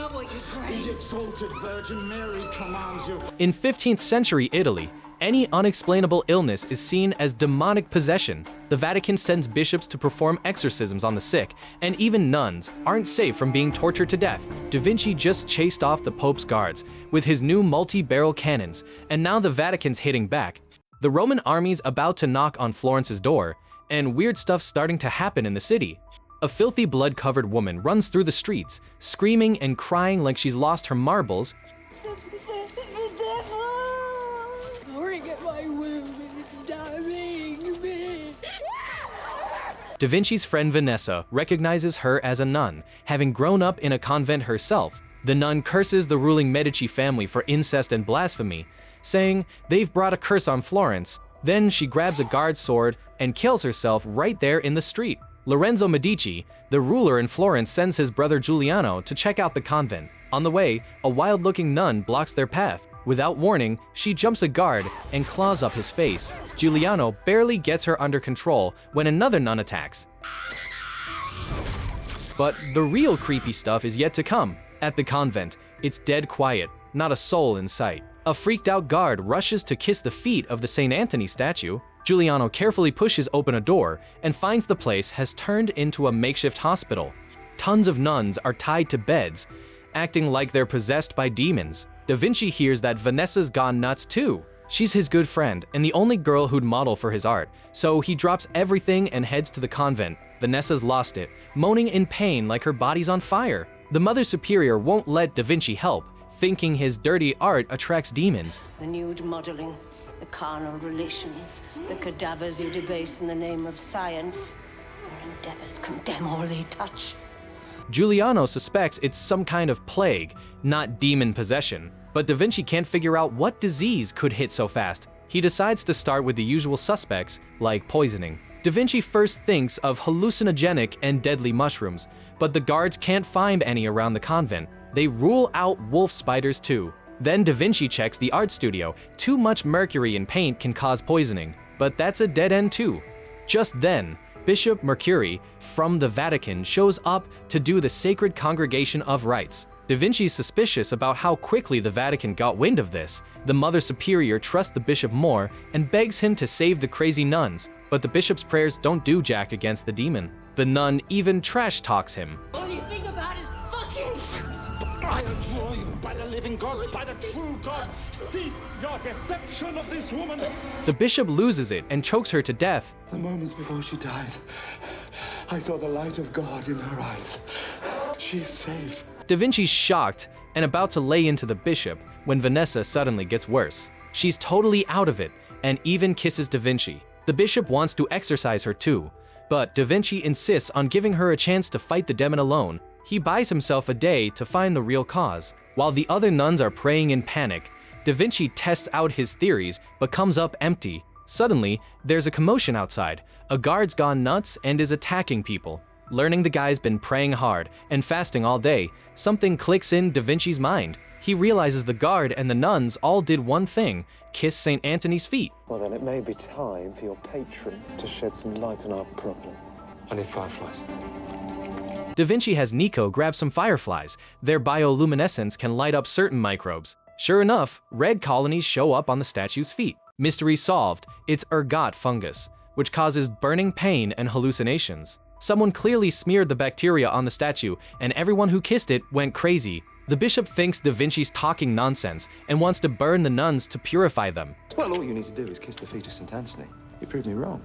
not what you crave. The exalted Virgin Mary commands you. In 15th century Italy, any unexplainable illness is seen as demonic possession. The Vatican sends bishops to perform exorcisms on the sick, and even nuns aren't safe from being tortured to death. Da Vinci just chased off the Pope's guards with his new multi-barrel cannons, and now the Vatican's hitting back. The Roman army's about to knock on Florence's door, and weird stuff's starting to happen in the city. A filthy blood-covered woman runs through the streets, screaming and crying like she's lost her marbles. Da Vinci's friend Vanessa recognizes her as a nun, having grown up in a convent herself. The nun curses the ruling Medici family for incest and blasphemy, saying they've brought a curse on Florence. Then she grabs a guard's sword and kills herself right there in the street. Lorenzo Medici, the ruler in Florence, sends his brother Giuliano to check out the convent. On the way, a wild-looking nun blocks their path. Without warning, she jumps a guard and claws up his face. Giuliano barely gets her under control when another nun attacks. But the real creepy stuff is yet to come. At the convent, it's dead quiet, not a soul in sight. A freaked-out guard rushes to kiss the feet of the St. Anthony statue. Giuliano carefully pushes open a door and finds the place has turned into a makeshift hospital. Tons of nuns are tied to beds, acting like they're possessed by demons. Da Vinci hears that Vanessa's gone nuts too. She's his good friend and the only girl who'd model for his art, so he drops everything and heads to the convent. Vanessa's lost it, moaning in pain like her body's on fire. The Mother Superior won't let Da Vinci help, thinking his dirty art attracts demons. The nude modeling, the carnal relations, the cadavers you debase in the name of science. Your endeavors condemn all they touch. Giuliano suspects it's some kind of plague, not demon possession, but Da Vinci can't figure out what disease could hit so fast. He decides to start with the usual suspects, like poisoning. Da Vinci first thinks of hallucinogenic and deadly mushrooms, but the guards can't find any around the convent. They rule out wolf spiders too. Then Da Vinci checks the art studio. Too much mercury in paint can cause poisoning, but that's a dead end too. Just then, Bishop Mercury from the Vatican shows up to do the Sacred Congregation of Rites. Da Vinci's suspicious about how quickly the Vatican got wind of this. The Mother Superior trusts the bishop more and begs him to save the crazy nuns, but the bishop's prayers don't do jack against the demon. The nun even trash talks him. All you think about is fucking. I adjure you by the living God, by the true God. Cease your deception of this woman. The bishop loses it and chokes her to death. The moments before she died, I saw the light of God in her eyes. She is saved. Da Vinci's shocked and about to lay into the bishop when Vanessa suddenly gets worse. She's totally out of it and even kisses Da Vinci. The bishop wants to exorcise her too, but Da Vinci insists on giving her a chance to fight the demon alone. He buys himself a day to find the real cause. While the other nuns are praying in panic, Da Vinci tests out his theories but comes up empty. Suddenly, there's a commotion outside. A guard's gone nuts and is attacking people. Learning the guy's been praying hard and fasting all day, something clicks in Da Vinci's mind. He realizes the guard and the nuns all did one thing: kiss St. Anthony's feet. Well, then it may be time for your patron to shed some light on our problem. I need fireflies. Da Vinci has Nico grab some fireflies. Their bioluminescence can light up certain microbes. Sure enough, red colonies show up on the statue's feet. Mystery solved. It's ergot fungus, which causes burning pain and hallucinations. Someone clearly smeared the bacteria on the statue, and everyone who kissed it went crazy. The bishop thinks Da Vinci's talking nonsense and wants to burn the nuns to purify them. Well, all you need to do is kiss the feet of St. Anthony. You proved me wrong.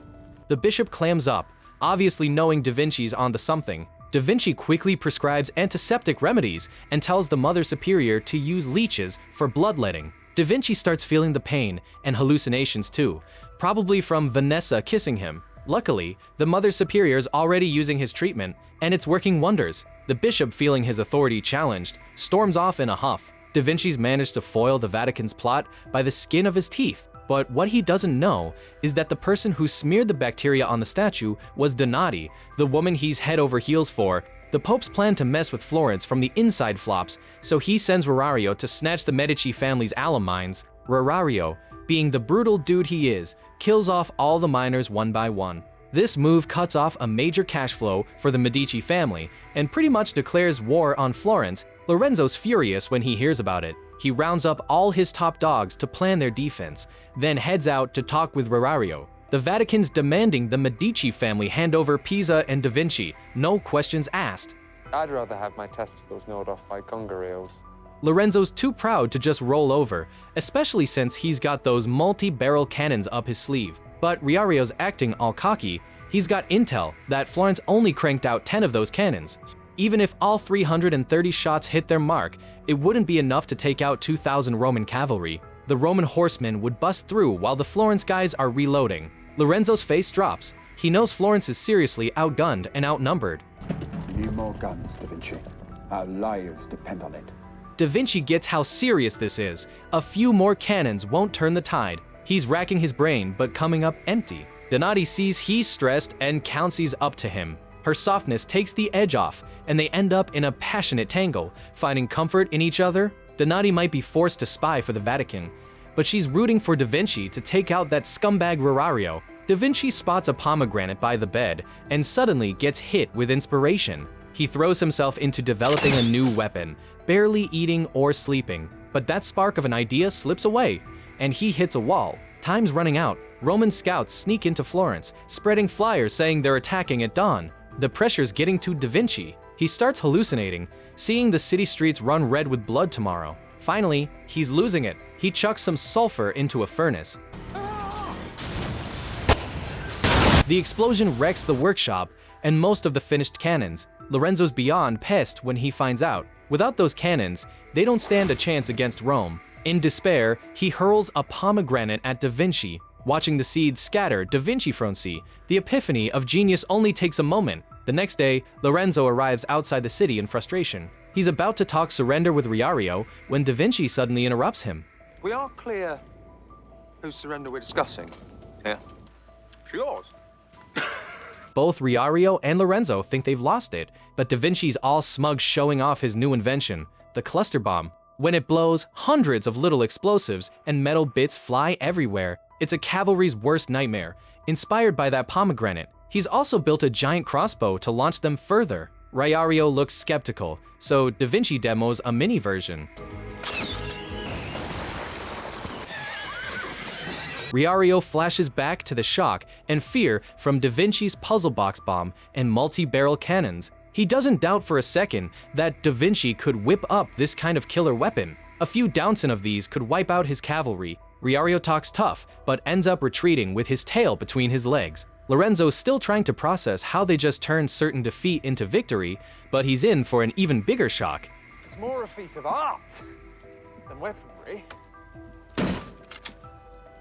The bishop clams up, obviously knowing Da Vinci's onto something. Da Vinci quickly prescribes antiseptic remedies and tells the Mother Superior to use leeches for bloodletting. Da Vinci starts feeling the pain and hallucinations too, probably from Vanessa kissing him. Luckily, the Mother Superior is already using his treatment, and it's working wonders. The bishop, feeling his authority challenged, storms off in a huff. Da Vinci's managed to foil the Vatican's plot by the skin of his teeth. But what he doesn't know is that the person who smeared the bacteria on the statue was Donati, the woman he's head over heels for. The Pope's plan to mess with Florence from the inside flops, so he sends Rorario to snatch the Medici family's alum mines. Rorario, being the brutal dude he is, kills off all the miners one by one. This move cuts off a major cash flow for the Medici family and pretty much declares war on Florence. Lorenzo's furious when he hears about it. He rounds up all his top dogs to plan their defense, then heads out to talk with Riario. The Vatican's demanding the Medici family hand over Pisa and Da Vinci, no questions asked. I'd rather have my testicles gnawed off by conger eels. Lorenzo's too proud to just roll over, especially since he's got those multi-barrel cannons up his sleeve. But Riario's acting all cocky. He's got intel that Florence only cranked out 10 of those cannons. Even if all 330 shots hit their mark, it wouldn't be enough to take out 2,000 Roman cavalry. The Roman horsemen would bust through while the Florence guys are reloading. Lorenzo's face drops. He knows Florence is seriously outgunned and outnumbered. We need more guns, Da Vinci. Our lives depend on it. Da Vinci gets how serious this is. A few more cannons won't turn the tide. He's racking his brain, but coming up empty. Donati sees he's stressed and counts up to him. Her softness takes the edge off, and they end up in a passionate tangle, finding comfort in each other. Donati might be forced to spy for the Vatican, but she's rooting for Da Vinci to take out that scumbag Riario. Da Vinci spots a pomegranate by the bed, and suddenly gets hit with inspiration. He throws himself into developing a new weapon, barely eating or sleeping. But that spark of an idea slips away, and he hits a wall. Time's running out. Roman scouts sneak into Florence, spreading flyers saying they're attacking at dawn. The pressure's getting to Da Vinci. He starts hallucinating, seeing the city streets run red with blood tomorrow. Finally, he's losing it. He chucks some sulfur into a furnace. The explosion wrecks the workshop and most of the finished cannons. Lorenzo's beyond pissed when he finds out. Without those cannons, they don't stand a chance against Rome. In despair, he hurls a pomegranate at Da Vinci. Watching the seeds scatter, Da Vinci Fronci, the epiphany of genius only takes a moment. The next day, Lorenzo arrives outside the city in frustration. He's about to talk surrender with Riario when Da Vinci suddenly interrupts him. We are clear whose surrender we're discussing. Yeah. It's yours. Both Riario and Lorenzo think they've lost it, but Da Vinci's all smug showing off his new invention, the cluster bomb. When it blows, hundreds of little explosives and metal bits fly everywhere. It's a cavalry's worst nightmare. Inspired by that pomegranate, he's also built a giant crossbow to launch them further. Riario looks skeptical, so Da Vinci demos a mini version. Riario flashes back to the shock and fear from Da Vinci's puzzle box bomb and multi-barrel cannons. He doesn't doubt for a second that Da Vinci could whip up this kind of killer weapon. A few dozen of these could wipe out his cavalry. Riario talks tough, but ends up retreating with his tail between his legs. Lorenzo's still trying to process how they just turned certain defeat into victory, but he's in for an even bigger shock. It's more a feat of art than weaponry.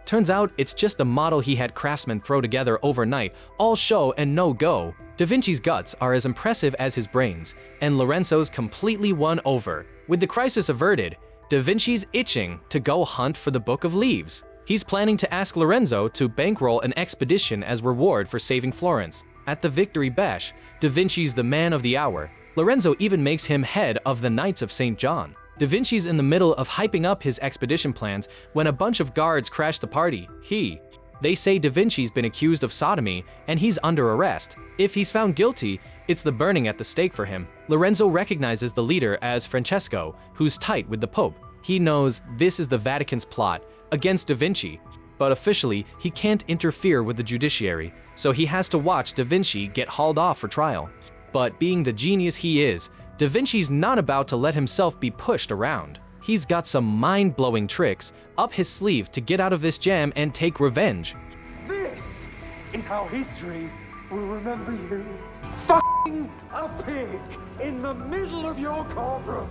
Turns out it's just a model he had craftsmen throw together overnight, all show and no go. Da Vinci's guts are as impressive as his brains, and Lorenzo's completely won over. With the crisis averted, Da Vinci's itching to go hunt for the Book of Leaves. He's planning to ask Lorenzo to bankroll an expedition as reward for saving Florence. At the Victory Bash, Da Vinci's the man of the hour. Lorenzo even makes him head of the Knights of St. John. Da Vinci's in the middle of hyping up his expedition plans when a bunch of guards crash the party. They say Da Vinci's been accused of sodomy and he's under arrest. If he's found guilty, it's the burning at the stake for him. Lorenzo recognizes the leader as Francesco, who's tight with the Pope. He knows this is the Vatican's plot against Da Vinci, but officially he can't interfere with the judiciary, so he has to watch Da Vinci get hauled off for trial. But being the genius he is, Da Vinci's not about to let himself be pushed around. He's got some mind-blowing tricks up his sleeve to get out of this jam and take revenge. This is how history will remember you. F***ing a pig in the middle of your courtroom.